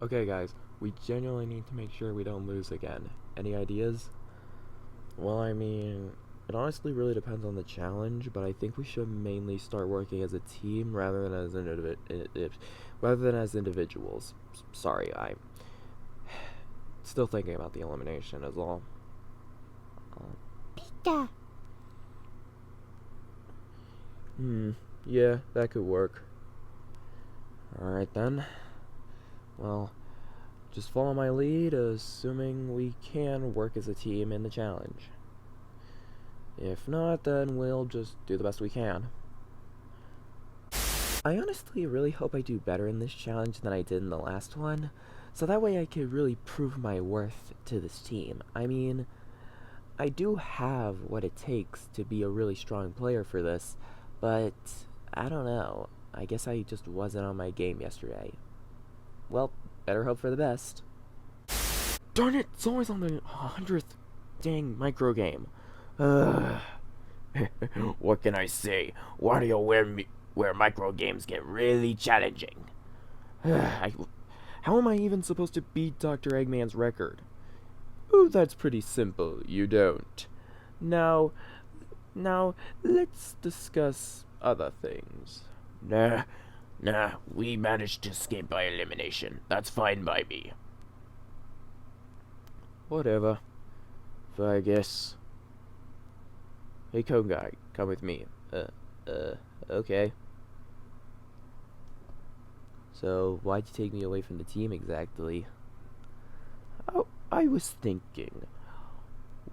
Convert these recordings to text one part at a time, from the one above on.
Okay, guys, we genuinely need to make sure we don't lose again. Any ideas? Well, I mean, it honestly really depends on the challenge, but I think we should mainly start working as a team rather than as individuals. Sorry, I'm still thinking about the elimination as well. Pika. Yeah, that could work. Alright then. Well, just follow my lead, assuming we can work as a team in the challenge. If not, then we'll just do the best we can. I honestly really hope I do better in this challenge than I did in the last one, so that way I could really prove my worth to this team. I mean, I do have what it takes to be a really strong player for this, but I don't know. I guess I just wasn't on my game yesterday. Well, better hope for the best. Darn it, it's always on the 100th dang micro game. What can I say? Where micro games get really challenging. How am I even supposed to beat Dr. Eggman's record? Oh, that's pretty simple. You don't. Now, let's discuss other things. Nah, we managed to escape by elimination. That's fine by me. Whatever. I guess. Hey, cone guy, come with me. Okay. So, why'd you take me away from the team exactly? Oh, I was thinking,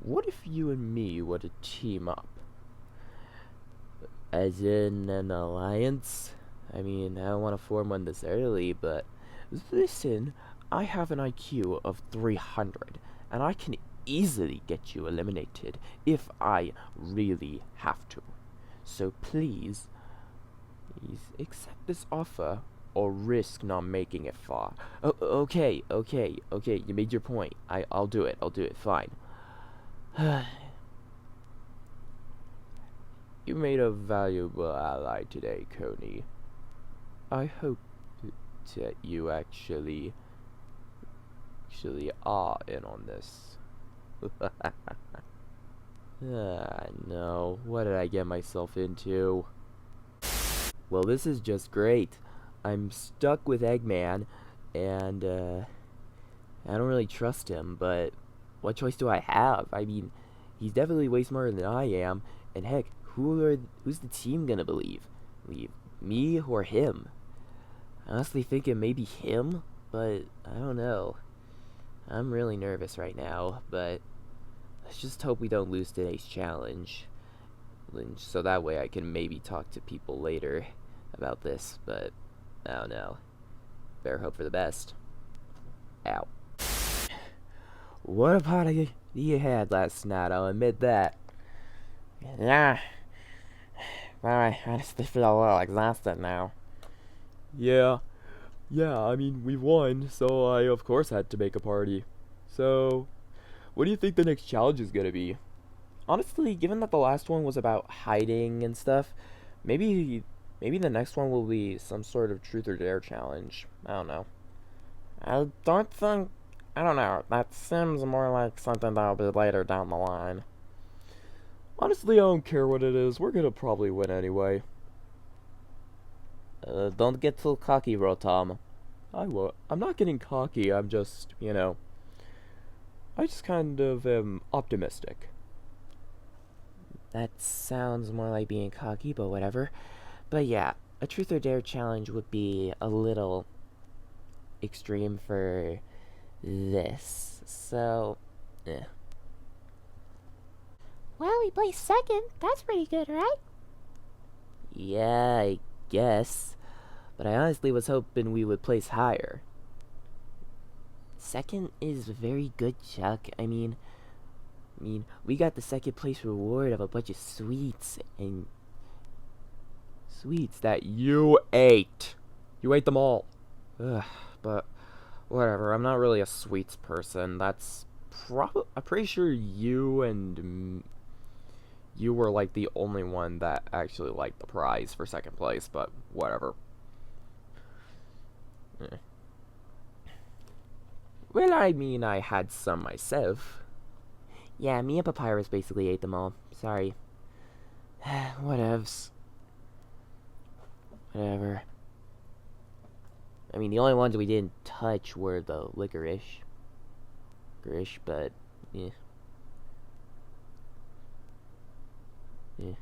what if you and me were to team up? As in an alliance? I mean, I don't want to form one this early, but listen, I have an IQ of 300, and I can easily get you eliminated if I really have to. So please accept this offer or risk not making it far. Okay, you made your point. I'll do it, fine. You made a valuable ally today, Coney. I hope that you actually are in on this. No, what did I get myself into? Well, this is just great. I'm stuck with Eggman, and, I don't really trust him, but what choice do I have? I mean, he's definitely way smarter than I am, and heck, who's the team gonna believe? Me or him? Honestly thinking maybe him, but I don't know. I'm really nervous right now, but let's just hope we don't lose today's challenge. So that way I can maybe talk to people later about this, but I don't know. Better hope for the best. Ow. What a party you had last night, I'll admit that. Yeah. Well, I honestly feel a little exhausted now. Yeah, I mean, we won, so I of course had to make a party. So, what do you think the next challenge is gonna be? Honestly, given that the last one was about hiding and stuff, maybe the next one will be some sort of truth or dare challenge. I don't know. I don't think. I don't know. That seems more like something that'll be later down the line. Honestly, I don't care what it is. We're gonna probably win anyway. Don't get too cocky, Rotom. I won't. I'm not getting cocky. I'm just, I just kind of am optimistic. That sounds more like being cocky, but whatever. But yeah, a truth or dare challenge would be a little extreme for this. So, eh. Well, we placed second. That's pretty good, right? Yeah, I guess. But I honestly was hoping we would place higher. Second is very good, Chuck. I mean, we got the second place reward of a bunch of sweets and sweets that you ate. You ate them all. Ugh, but whatever. I'm not really a sweets person. I'm pretty sure you and you were like the only one that actually liked the prize for second place, but whatever. Well, I mean, I had some myself. Yeah, me and Papyrus basically ate them all. Sorry. Whatevs. Whatever. I mean, the only ones we didn't touch were the licorice. Licorice, but, yeah. Yeah.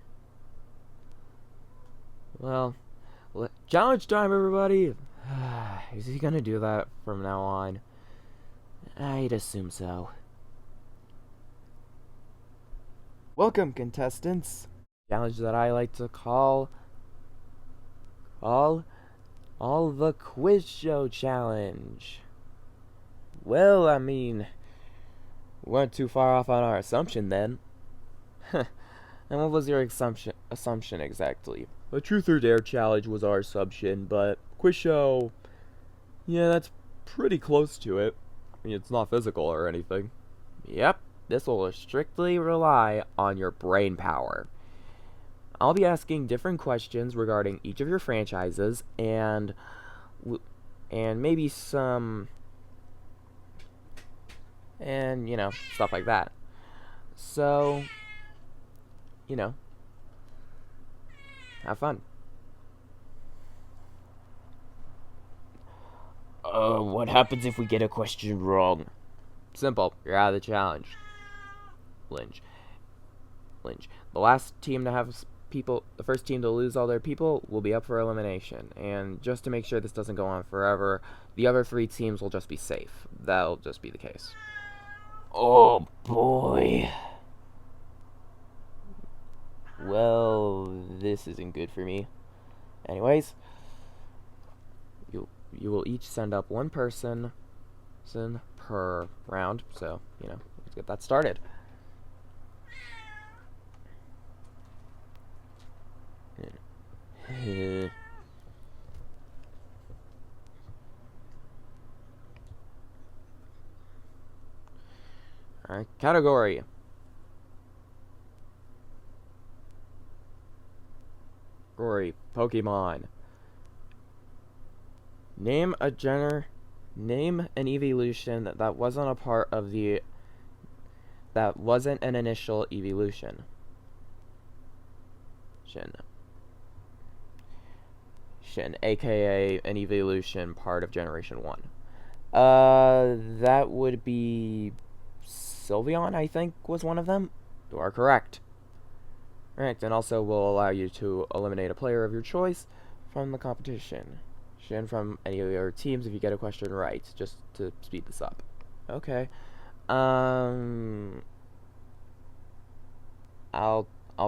Well, challenge time, everybody! Is he gonna do that from now on? I'd assume so. Welcome, contestants. Challenge that I like to call all the quiz show challenge. Well, I mean, we weren't too far off on our assumption then. And what was your assumption exactly? A truth or dare challenge was our assumption, but quiz show, yeah, that's pretty close to it. I mean, it's not physical or anything. Yep, this will strictly rely on your brain power. I'll be asking different questions regarding each of your franchises and maybe some, and you know, stuff like that. So, you know, have fun. What happens if we get a question wrong? Simple. You're out of the challenge. Lynch. The last team to have the first team to lose all their people will be up for elimination. And just to make sure this doesn't go on forever, the other 3 teams will just be safe. That'll just be the case. Oh boy. Well, this isn't good for me. Anyways, you will each send up one person per round, so, you know, let's get that started. Alright, category. Pokemon. Name an evolution that wasn't a part of that wasn't an initial evolution. Shin, aka an evolution part of Generation 1. That would be Sylveon, I think, was one of them. You are correct. Alright, and also will allow you to eliminate a player of your choice from the competition. Shin from any of your teams if you get a question right, just to speed this up. Okay. I'll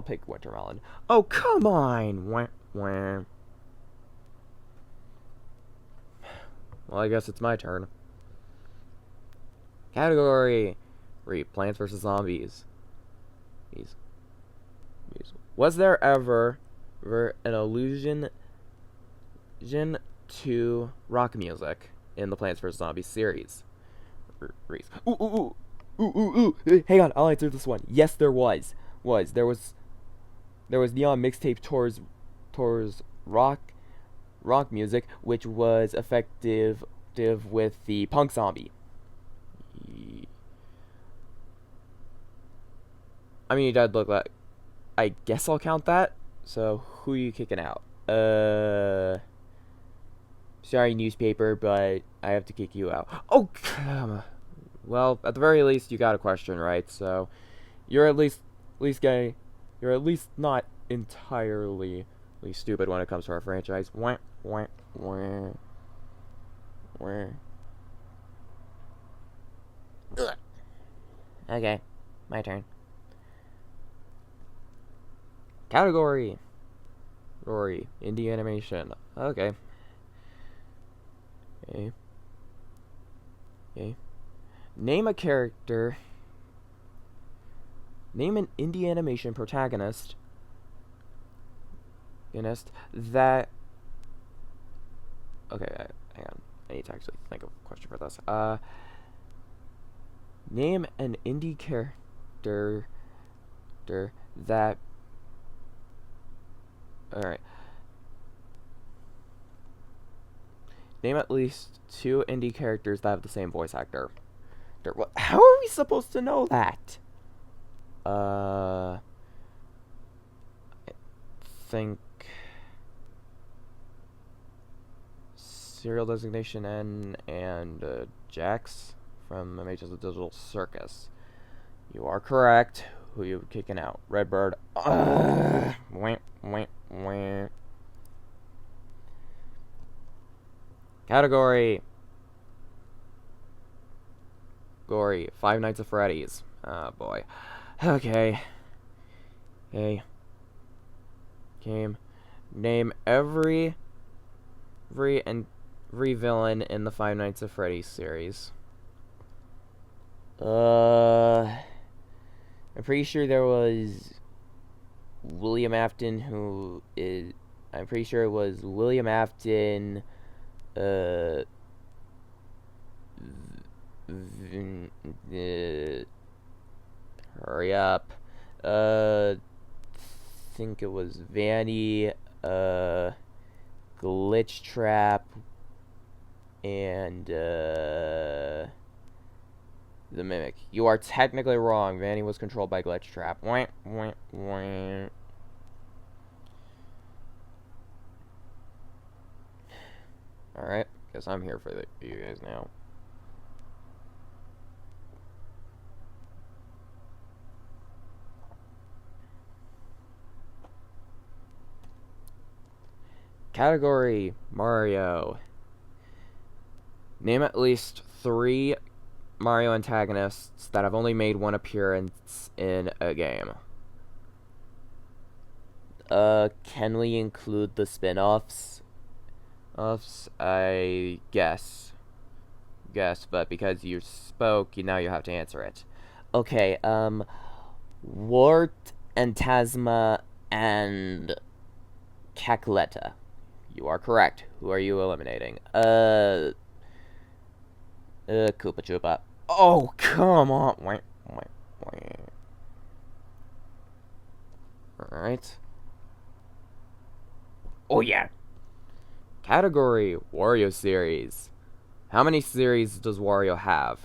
pick Wintermelon. Oh, come on! Wah, wah. Well, I guess it's my turn. Category. Plants vs. Zombies. Was there ever an allusion to rock music in the Plants vs. Zombies series? Reese. Ooh. Hang on, I'll answer this one. Yes, there was. There was neon mixtape tours rock music, which was effective with the punk zombie. I mean, he did look like. I guess I'll count that. So, who are you kicking out? Sorry, newspaper, but I have to kick you out. Oh, come on. Well, at the very least, you got a question right, so you're at least not entirely stupid when it comes to our franchise. Wah, wah, wah. Wah. Okay, my turn. Category. Indie animation. Okay. Name a character. Name an indie animation protagonist. That. Okay, hang on. I need to actually think of a question for this. Name an indie character that. Alright. Name at least 2 indie characters that have the same voice actor. How are we supposed to know that? I think Serial Designation N and Jax from Mages of Digital Circus. You are correct. Who are you kicking out? Redbird. Wah, wah, wah. Category. Gory. Five Nights at Freddy's. Oh boy. Okay. Hey. Game. Name every villain in the Five Nights at Freddy's series. I'm pretty sure there was William Afton, who is. I'm pretty sure it was William Afton. Hurry up. Think it was Vanny, Glitch Trap, and the Mimic. You are technically wrong. Vanny was controlled by Glitch Trap. Wah, wah, wah. Alright, guess I'm here for you guys now. Category Mario. Name at least 3 Mario antagonists that have only made 1 appearance in a game. Can we include the spin-offs? I guess, but because you spoke, now you have to answer it. Okay, Wart and Tasma and Cacletta. You are correct. Who are you eliminating? Koopa Troopa. Oh, come on. Wait. Alright. Oh yeah. Category Wario series. How many series does Wario have?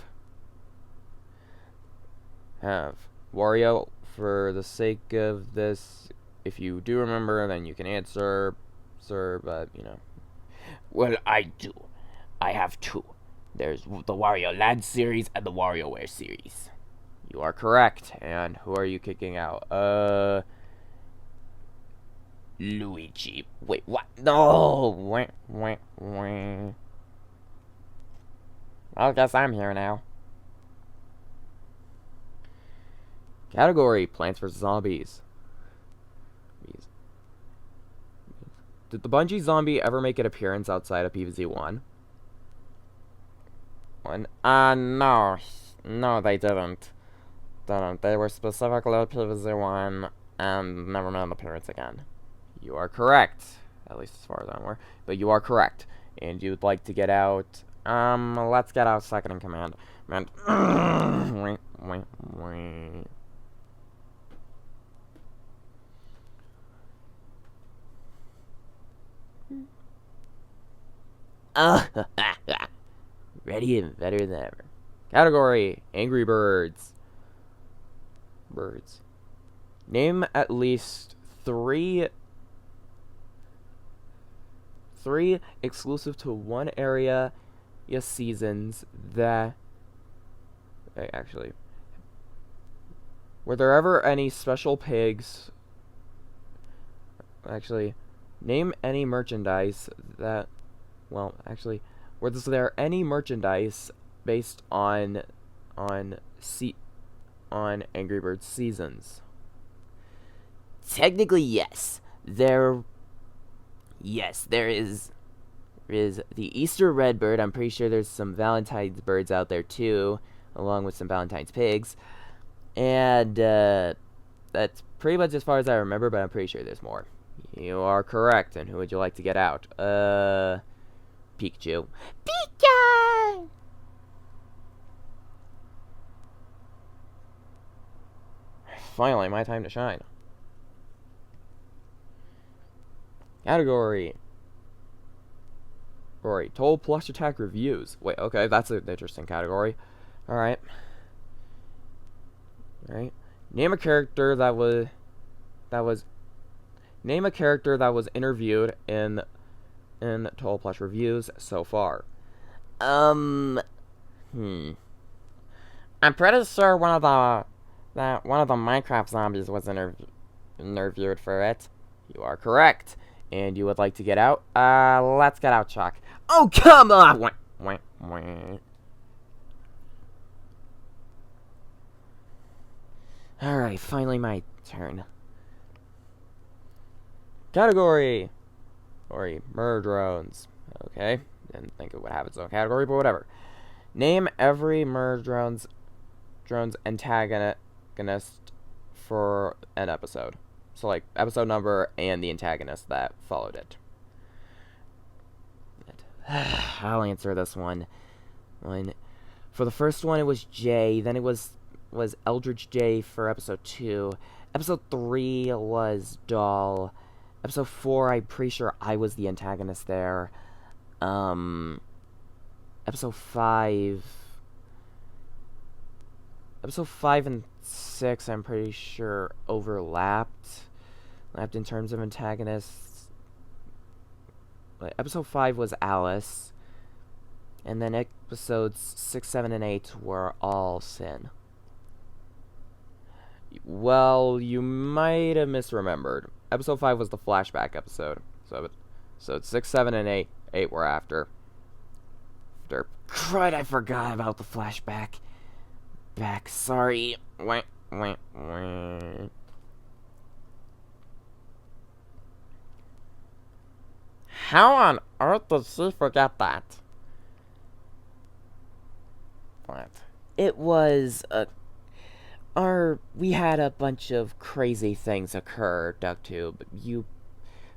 Wario, for the sake of this, if you do remember, then you can answer, sir, but, Well, I do. I have 2. There's the Wario Land series and the WarioWare series. You are correct. And who are you kicking out? Luigi. Wait, what? No! I guess I'm here now. Category Plants vs. Zombies. Did the Bungie zombie ever make an appearance outside of PvZ 1? No. No, they didn't. They were specifically at PvZ 1 and never made an appearance again. You are correct. At least as far as I'm aware. But you are correct. And you'd like to get out. Let's get out second in command. Ready and better than ever. Category Angry Birds. Name at least 3 exclusive to one area seasons that actually, were there ever any special pigs? Actually, name any merchandise that, well, actually, was there any merchandise based on Angry Birds seasons? Technically, yes. There is the Easter Redbird. I'm pretty sure there's some Valentine's birds out there too, along with some Valentine's pigs. And that's pretty much as far as I remember, but I'm pretty sure there's more. You are correct. And who would you like to get out? Pikachu. Pika! Finally, my time to shine. Category Rory, total plush attack reviews. Wait, okay, that's an interesting category. Alright. Alright. Name a character that was name a character that was interviewed in total plush reviews so far. I'm pretty sure one of the Minecraft zombies was interviewed for it. You are correct. And you would like to get out? Let's get out, Chuck. Oh, come on! Wah, wah, wah. Alright, finally my turn. Category. Or murder drones. Okay. Didn't think it would have its own category, but whatever. Name every murder drone's antagonist for an episode. So, like, episode number and the antagonist that followed it. I'll answer this one. For the first one, it was Jay. Then it was Eldridge J for episode 2. Episode 3 was Doll. Episode 4, I'm pretty sure I was the antagonist there. Episode 5 and 6, I'm pretty sure overlapped in terms of antagonists. Like, episode 5 was Alice, and then episodes 6, 7, and 8 were all Sin. Well, you might have misremembered. Episode 5 was the flashback episode. So 6, 7, and 8 were after. Crud, I forgot about the flashback. Sorry. Wah, wah, wah. How on earth did she forget that? What? It was we had a bunch of crazy things occur, DuckTube. You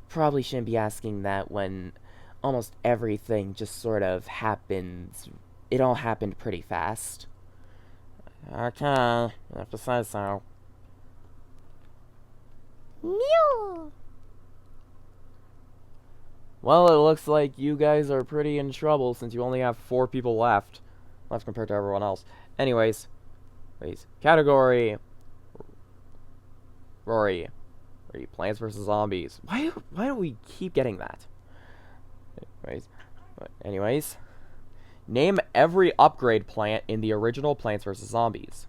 probably shouldn't be asking that when almost everything just sort of happens. It all happened pretty fast. Okay, you have to say so. Mew. Well, it looks like you guys are pretty in trouble since you only have 4 people left compared to everyone else. Anyways, category. Rory, Plants vs. Zombies. Why do we keep getting that? Anyways, name every upgrade plant in the original Plants vs. Zombies.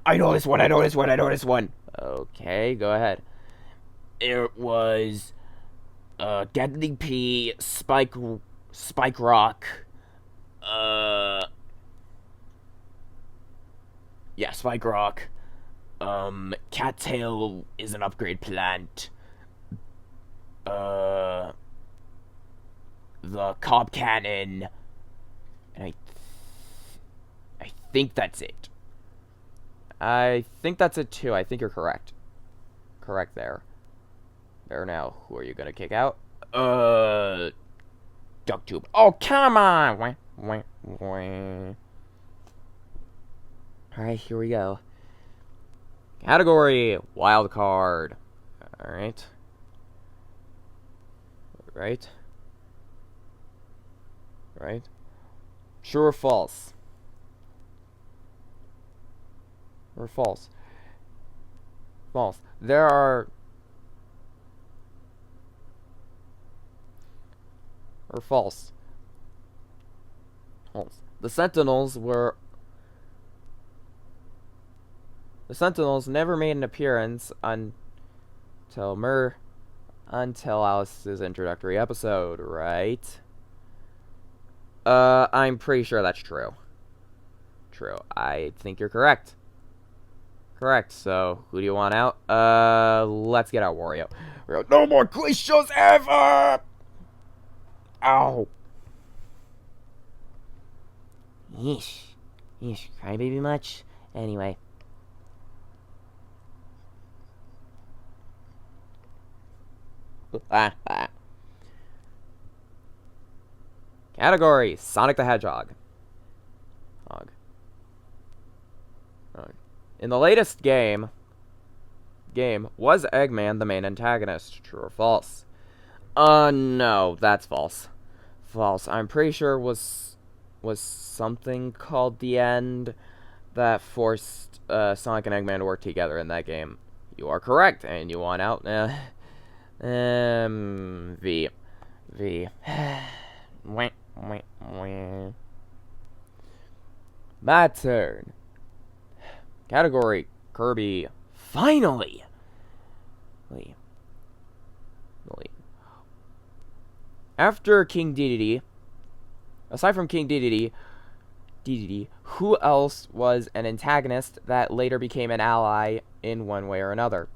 I know this one. Okay, go ahead. It was Deadly Pea, Spike Rock. Yeah, Spike Rock. Cattail is an upgrade plant. The Cob Cannon. And I think that's it. I think that's it too. I think you're correct. Correct there. There now. Who are you gonna kick out? DuckTube. Oh, come on! Wah, wah, wah. Alright, here we go. Category wild card. Alright. Right. True or false? Or false? False. There are... Or false? False. The Sentinels never made an appearance until Alice's introductory episode, right? I'm pretty sure that's true. I think you're correct. So, who do you want out? Let's get out Wario. No more quiz shows ever! Ow. Yeesh, crybaby much? Anyway. Category Sonic the Hedgehog. In the latest game was Eggman the main antagonist? True or false? No, that's false. False. I'm pretty sure it was something called the End that forced Sonic and Eggman to work together in that game. You are correct, and you want out. V. V. Wah, wah, wah. My turn. Category, Kirby. Finally! Wait. After King Dedede, aside from King Dedede, who else was an antagonist that later became an ally in one way or another?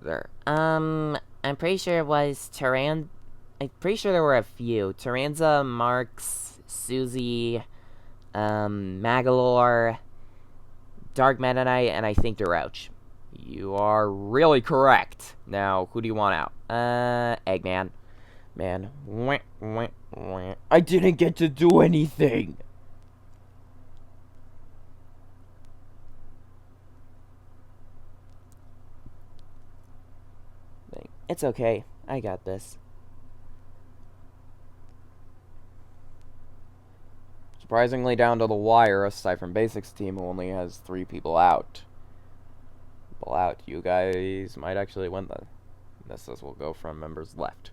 There. I'm pretty sure it was I'm pretty sure there were a few. Taranza, Marks, Susie, Magalore, Dark Meta Knight, and I think Derouch. You are really correct. Now, who do you want out? Eggman. Man. Wah, wah, wah. I didn't get to do anything. It's okay. I got this. Surprisingly down to the wire, aside from Basics team, who only has 3 people out. You guys might actually win this will go from members left.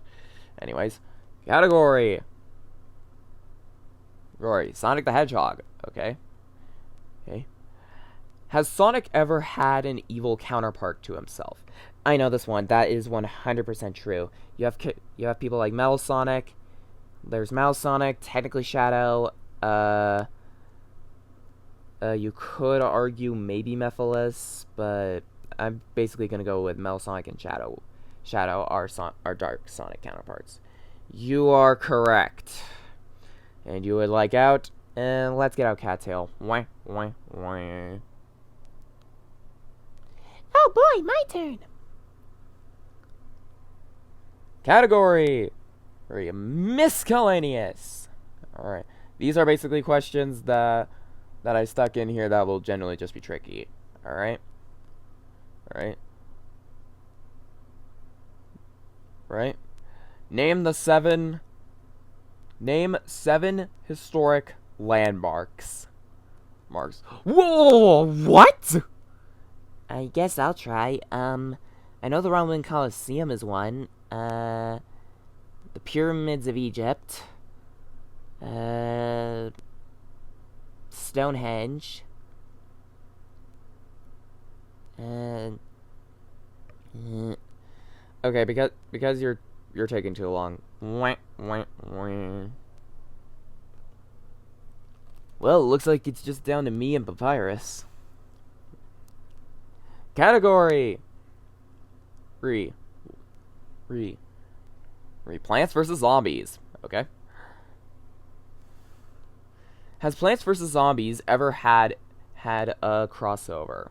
Anyways, category. Sonic the Hedgehog. Okay. Has Sonic ever had an evil counterpart to himself? I know this one. That is 100% true. You have people like Metal Sonic. There's Mouse Sonic. Technically Shadow. You could argue maybe Mephiles, but I'm basically gonna go with Metal Sonic and Shadow. Shadow are Dark Sonic counterparts. You are correct. And you would like out, and let's get out Cattail. Wah, wah, wah. Oh boy, my turn. Category Miscellaneous. Alright. These are basically questions that I stuck in here that will generally just be tricky. Alright? Right? Name 7 historic landmarks. Whoa! What? I guess I'll try. I know the Roman Colosseum is one. The Pyramids of Egypt. Stonehenge. Okay, because you're taking too long. Well, it looks like it's just down to me and Papyrus. Category Plants vs. Zombies. Okay. Has Plants vs. Zombies ever had a crossover?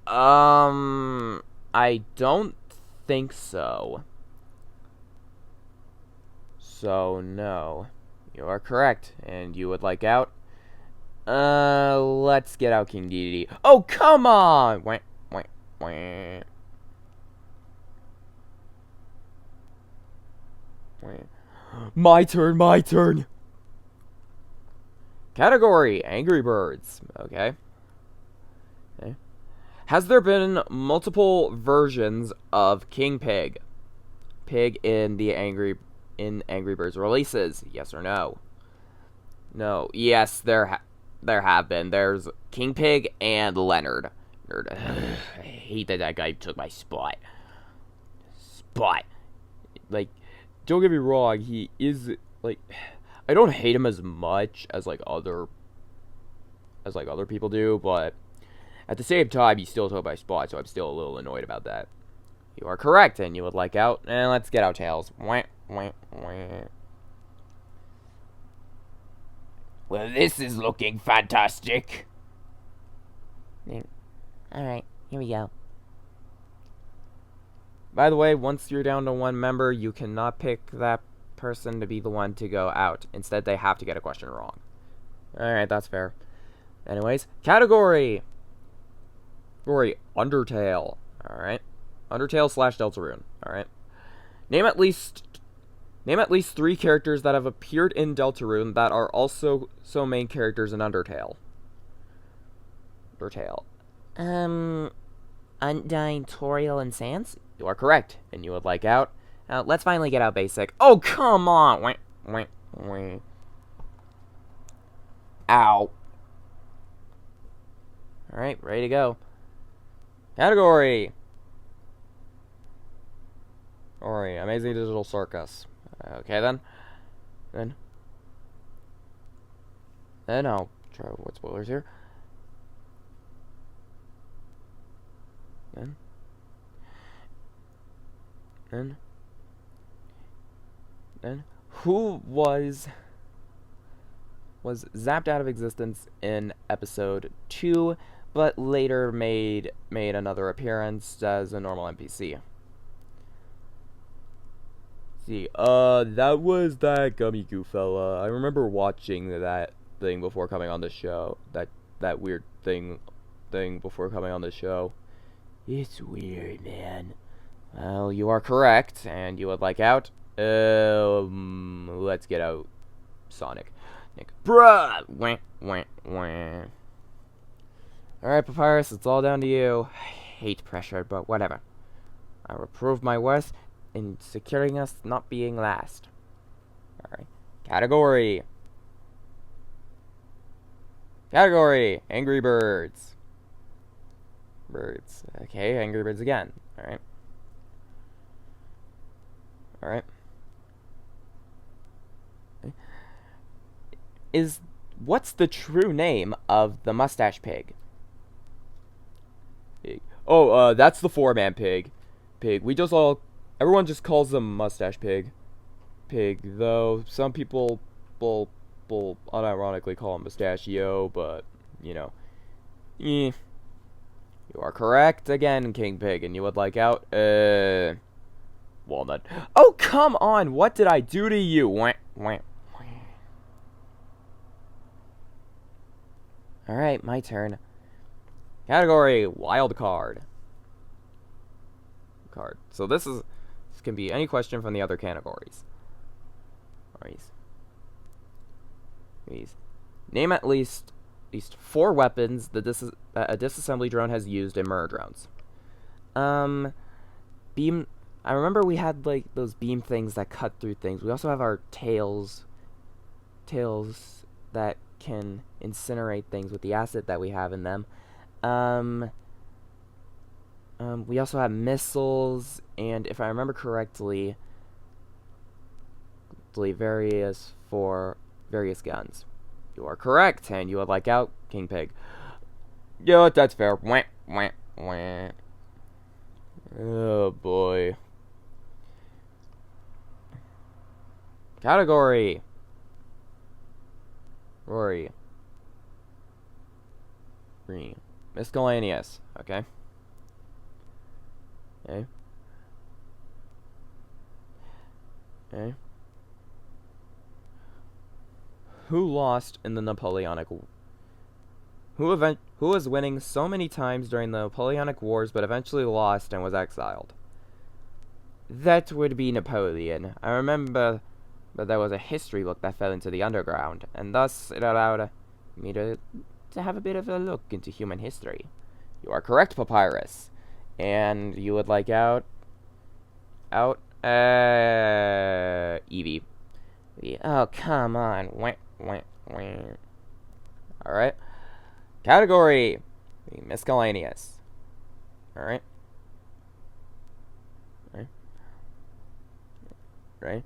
I don't think so. So, no. You are correct. And you would like out? Let's get out King Dedede. Oh, come on! Wah, wah, wah. My turn. Category Angry Birds. Okay. Has there been multiple versions of King Pig? Pig in the Angry Birds releases? Yes or no? No. Yes, there have been. There's King Pig and Leonard. I hate that guy took my spot. Like, don't get me wrong, he is, like, I don't hate him as much as other people do, but at the same time, he still took my spot, so I'm still a little annoyed about that. You are correct, and you would like out, and let's get out Tails. Wah, wah, wah. Well, this is looking fantastic. Alright, here we go. By the way, once you're down to 1 member, you cannot pick that person to be the one to go out. Instead, they have to get a question wrong. Alright, that's fair. Anyways, category Undertale. Alright. Undertale / Deltarune. Alright. Name at least 3 characters that have appeared in Deltarune that are also main characters in Undertale. Undyne, Toriel, and Sans? You are correct, and you would like out. Let's finally get out basic. Oh, come on! Wah, wah, wah. Ow. Alright, ready to go. Category. Amazing Digital Circus. Okay, then I'll try to avoid spoilers here. Then who was zapped out of existence in episode 2, but later made another appearance as a normal NPC? See, that was that Gummy Goo fella. I remember watching that thing before coming on the show. That weird thing before coming on the show. It's weird, man. Well, you are correct, and you would like out. Let's get out Sonic. Nick. Bruh! Wah, wah, wah. Alright, Papyrus, it's all down to you. I hate pressure, but whatever. I will prove my worth in securing us not being last. Alright. Category. Angry Birds. Okay, Angry Birds again. Alright. What's the true name of the mustache pig? Oh, that's the 4-man pig. Everyone just calls him Mustache Pig. Though some people will unironically call him Mustachio, but, you know. You are correct again, King Pig, and you would like out, Walnut. Oh, come on! What did I do to you? Wah, wah, wah. Alright, my turn. Category, Wild Card. So this can be any question from the other categories. Name at least 4 weapons that a disassembly drone has used in murder drones. Beam. I remember we had like those beam things that cut through things. We also have our tails that can incinerate things with the acid that we have in them. We also have missiles, and if I remember correctly, various guns. You are correct, and you would like out, King Pig. Yeah, that's fair. Wah, wah, wah. Oh boy. Category. Rory. Green. Miscellaneous. Okay. Who lost in the Napoleonic War? Who was winning so many times during the Napoleonic Wars but eventually lost and was exiled? That would be Napoleon. I remember, but there was a history book that fell into the underground, and thus it allowed me to have a bit of a look into human history. You are correct, Papyrus. And you would like out, Eevee. Oh, come on. Wah, wah, wah. Alright. Category. Miscellaneous. Alright. Right.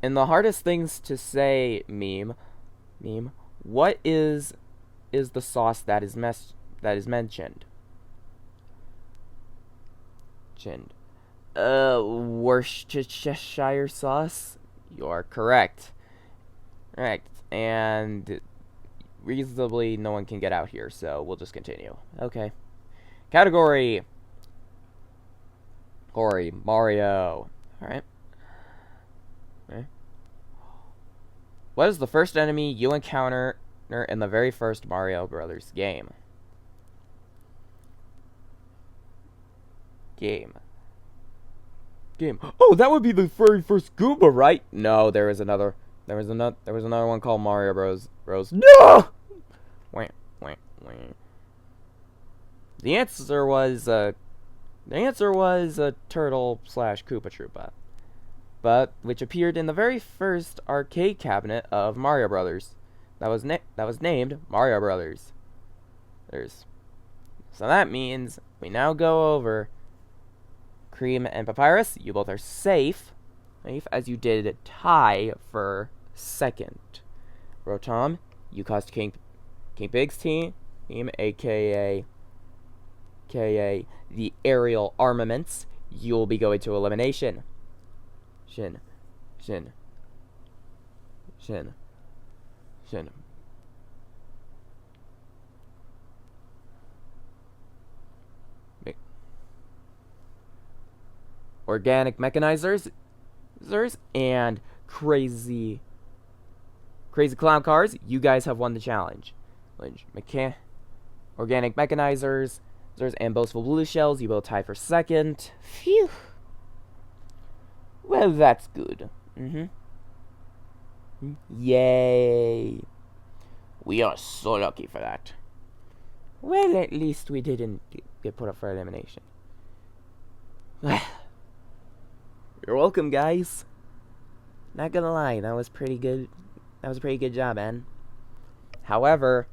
In the hardest things to say meme, what is the sauce that is mentioned? Worcestershire sauce? You are correct. Right. And reasonably no one can get out here, so we'll just continue. Okay. Category. Mario. Alright. Okay. What is the first enemy you encounter in the very first Mario Brothers game? Game. Oh, that would be the very first Goomba, right? No, there was another one called Mario Bros. No! Wait. The answer was a turtle slash Koopa Troopa, but which appeared in the very first arcade cabinet of Mario Brothers. That was named Mario Brothers. So that means we now go over Cream and Papyrus. You both are safe, as you did tie for second. Rotom, you cost King Pig's team, aka the aerial armaments. You'll be going to elimination. Shin. Organic mechanizers and crazy clown cars, you guys have won the challenge. Organic mechanizers and boastful blue shells, you both tie for second. Phew. Well, that's good. Yay. We are so lucky for that. Well, at least we didn't get put up for elimination. You're welcome, guys. Not gonna lie, that was pretty good. That was a pretty good job, man. However,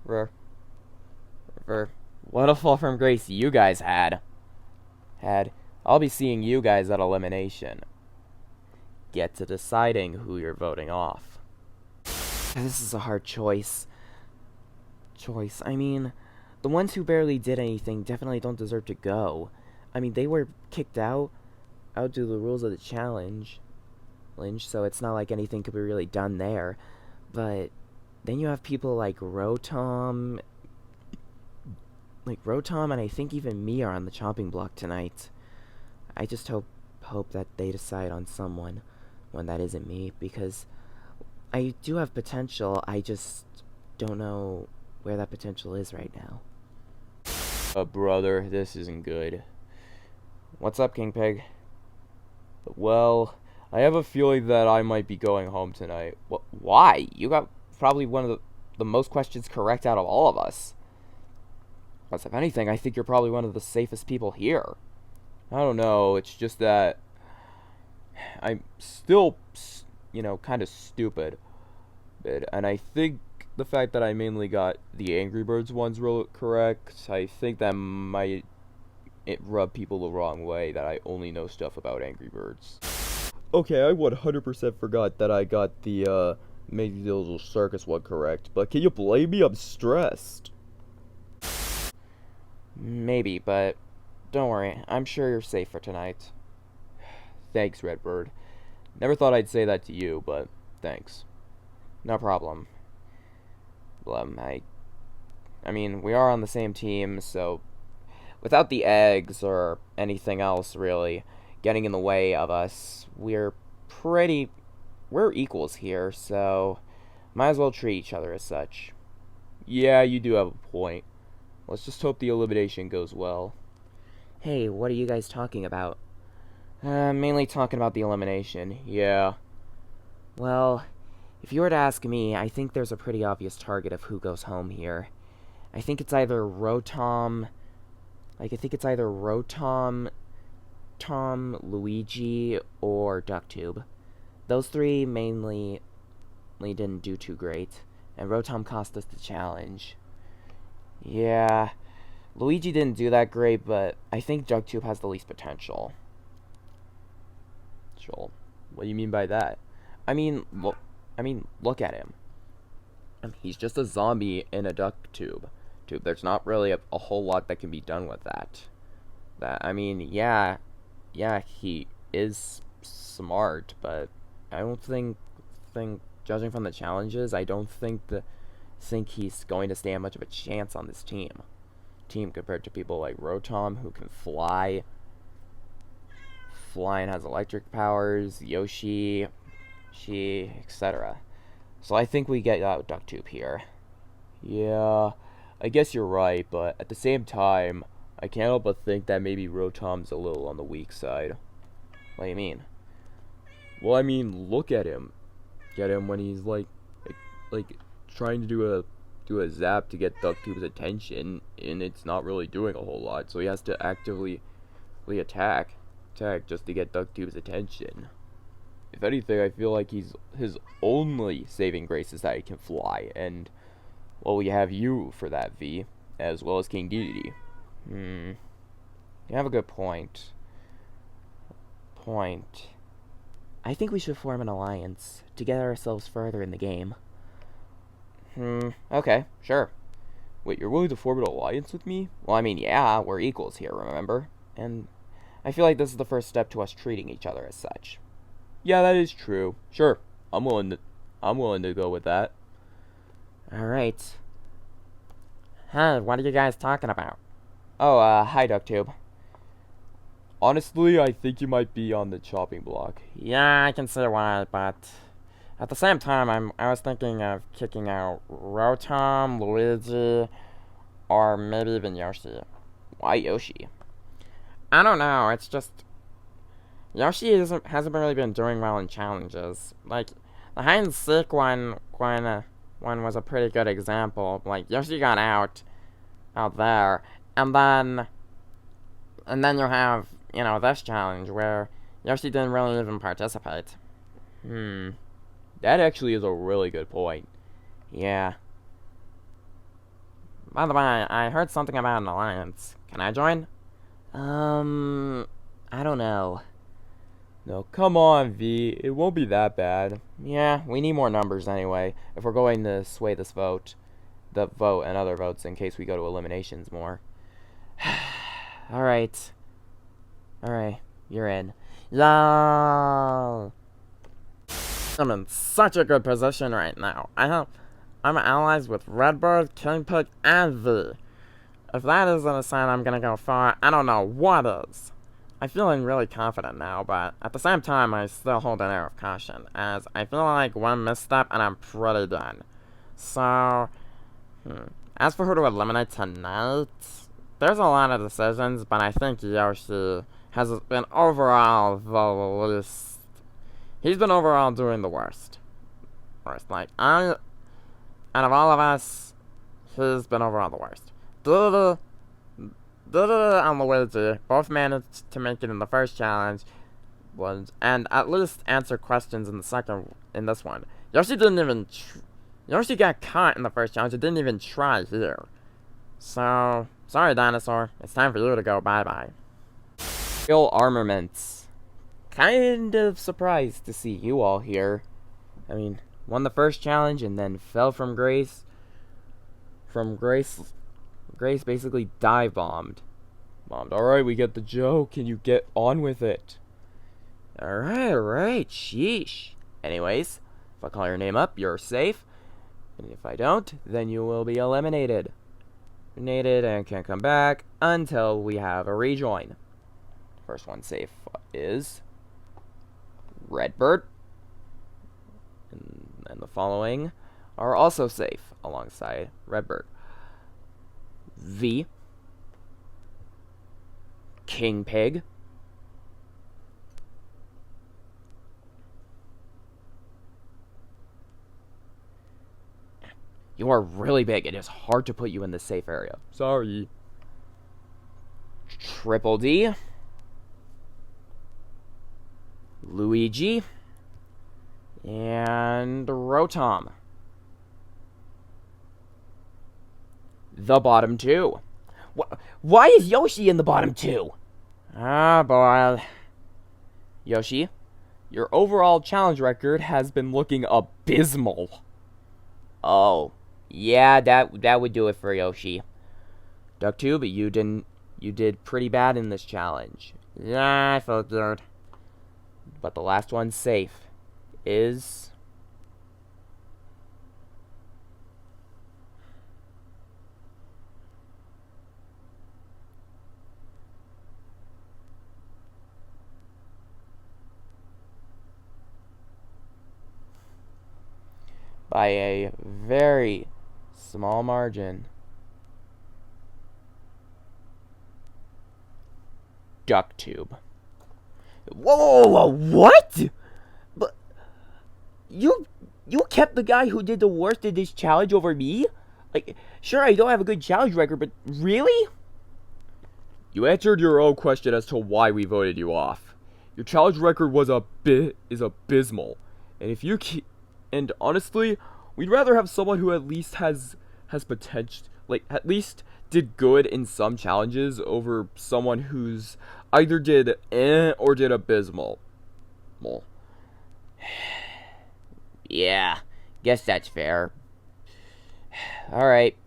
what a fall from grace you guys had. I'll be seeing you guys at elimination. Get to deciding who you're voting off. This is a hard choice. I mean, the ones who barely did anything definitely don't deserve to go. I mean, they were kicked out due to the rules of the challenge, so it's not like anything could be really done there. But then you have people like Rotom, and I think even me are on the chopping block tonight. I just hope that they decide on someone when that isn't me, because I do have potential. I just don't know where that potential is right now. Brother, this isn't good. What's up, King Pig? Well, I have a feeling that I might be going home tonight. Why? You got probably one of the most questions correct out of all of us. Plus, if anything, I think you're probably one of the safest people here. I don't know, it's just that I'm still, kind of stupid. And I think the fact that I mainly got the Angry Birds ones correct, I think that might rub people the wrong way, that I only know stuff about Angry Birds. Okay, I 100% forgot that I got the Amazing Little Circus one correct, but can you blame me? I'm stressed. Maybe, but don't worry. I'm sure you're safe for tonight. Thanks, Redbird. Never thought I'd say that to you, but thanks. No problem. Well, I mean, we are on the same team, so without the eggs or anything else really getting in the way of us, we're equals here, so might as well treat each other as such. Yeah, you do have a point. Let's just hope the elimination goes well. Hey, what are you guys talking about? Mainly talking about the elimination, yeah. Well, if you were to ask me, I think there's a pretty obvious target of who goes home here. I think it's either Rotom, Tom, Luigi, or DuckTube. Those three mainly didn't do too great, and Rotom cost us the challenge. Yeah, Luigi didn't do that great, but I think DuckTube has the least potential. Joel, what do you mean by that? I mean, look at him. He's just a zombie in a duck tube. There's not really a whole lot that can be done with that. Yeah, he is smart, but I don't think judging from the challenges, I don't think he's going to stand much of a chance on this team compared to people like Rotom, who can fly and has electric powers, Yoshi, etc. So I think we get out DuckTube here. Yeah, I guess you're right, but at the same time, I can't help but think that maybe Rotom's a little on the weak side. What do you mean? Well, I mean, look at him. Get him when he's like trying to do a zap to get Ducktube's attention, and it's not really doing a whole lot. So he has to actively attack just to get Ducktube's attention. If anything, I feel like his only saving grace is that he can fly, and well, we have you for that, V, as well as King Dedede. You have a good point. I think we should form an alliance to get ourselves further in the game. Okay, sure. Wait, you're willing to form an alliance with me? Well, I mean, yeah, we're equals here, remember? And I feel like this is the first step to us treating each other as such. Yeah, that is true. Sure, I'm willing to go with that. Alright. Hey, what are you guys talking about? Oh, hi, Ducktube. Honestly, I think you might be on the chopping block. Yeah, I can see why, but at the same time, I was thinking of kicking out Rotom, Luigi, or maybe even Yoshi. Why Yoshi? I don't know. It's just Yoshi hasn't really been doing well in challenges. Like the hide and seek one was a pretty good example. Like Yoshi got out there, and then you have this challenge where Yoshi didn't really even participate. That actually is a really good point. Yeah. By the way, I heard something about an alliance. Can I join? I don't know. No, come on, V. It won't be that bad. Yeah, we need more numbers anyway, if we're going to sway this vote. The vote and other votes in case we go to eliminations more. Alright, you're in. Yeah. I'm in such a good position right now. I'm allies with Redbird, Kingpig, and V. If that isn't a sign I'm gonna go far, I don't know what is. I'm feeling really confident now, but at the same time, I still hold an air of caution, as I feel like one misstep and I'm pretty done. So, as for who to eliminate tonight, there's a lot of decisions, but I think Yoshi has been overall the least. He's been overall doing the worst. Like, out of all of us, he's been overall the worst. And Luigi both managed to make it in the first challenge, and at least answer questions in this one. Yoshi didn't even. Yoshi got caught in the first challenge and didn't even try here. So, sorry, Dinosaur. It's time for you to go bye-bye. Real armaments. Kind of surprised to see you all here. I mean, won the first challenge and then fell from grace. Grace basically dive bombed. Alright, we get the joke. Can you get on with it? Alright, sheesh. Anyways, if I call your name up, you're safe. And if I don't, then you will be eliminated. Eliminated and can't come back until we have a rejoin. First one safe is Redbird. And the following are also safe alongside Redbird. V, Kingpig, you are really big. It is hard to put you in the safe area. Sorry. Triple D, Luigi, and Rotom. The bottom two. Why is Yoshi in the bottom two? Ah, boy. Yoshi, your overall challenge record has been looking abysmal. Oh, yeah, that would do it for Yoshi. Ducktube, you did pretty bad in this challenge. Yeah, I felt good. But the last one safe is by a very small margin. duck tube. Whoa, what? But you kept the guy who did the worst in this challenge over me? Like, sure, I don't have a good challenge record, but really? You answered your own question as to why we voted you off. Your challenge record is abysmal, and and honestly, we'd rather have someone who at least has potential, like at least did good in some challenges over someone who's either did or did abysmal. Yeah, guess that's fair. Alright.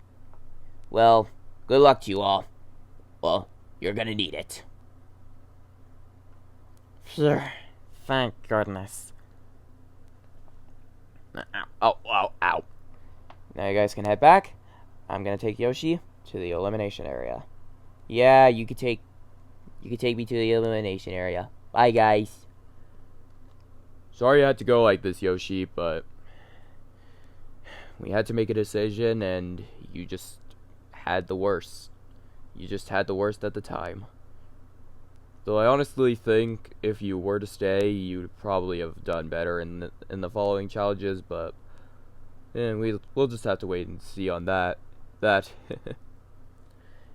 Well, good luck to you all. Well, you're gonna need it. Phew. Thank goodness. Ow. Now you guys can head back. I'm gonna take Yoshi to the elimination area. Yeah, you could take me to the elimination area. Bye, guys. Sorry you had to go like this, Yoshi, but we had to make a decision, and you just had the worst. You just had the worst at the time. Though I honestly think if you were to stay, you'd probably have done better in the following challenges, but we'll just have to wait and see on that.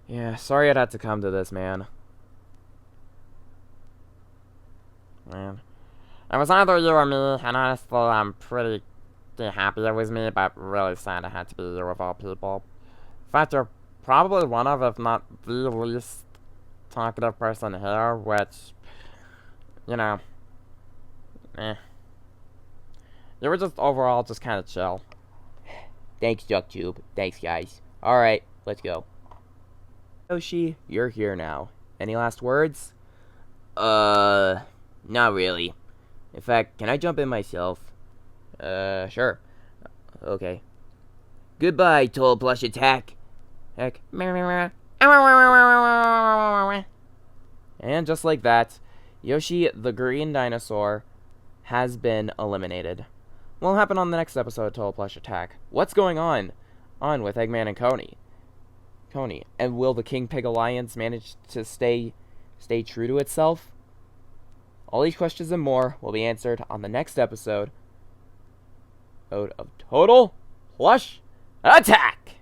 Yeah, sorry I'd have to come to this, man. Man. It was either you or me, and honestly, I'm pretty happy it was me, but really sad it had to be you of all people. In fact, you're probably one of, if not the least talkative person here, which, you know, you were just overall just kind of chill. Thanks, DuckTube. Thanks, guys. Alright, let's go. Yoshi, you're here now. Any last words? Not really. In fact, can I jump in myself? Sure. Okay. Goodbye, Toll Plush Attack. Heck. And just like that, Yoshi the Green Dinosaur has been eliminated. What'll happen on the next episode of Total Plush Attack? What's going on with Eggman and Coney? And will the King Pig Alliance manage to stay true to itself? All these questions and more will be answered on the next episode of Total Plush Attack!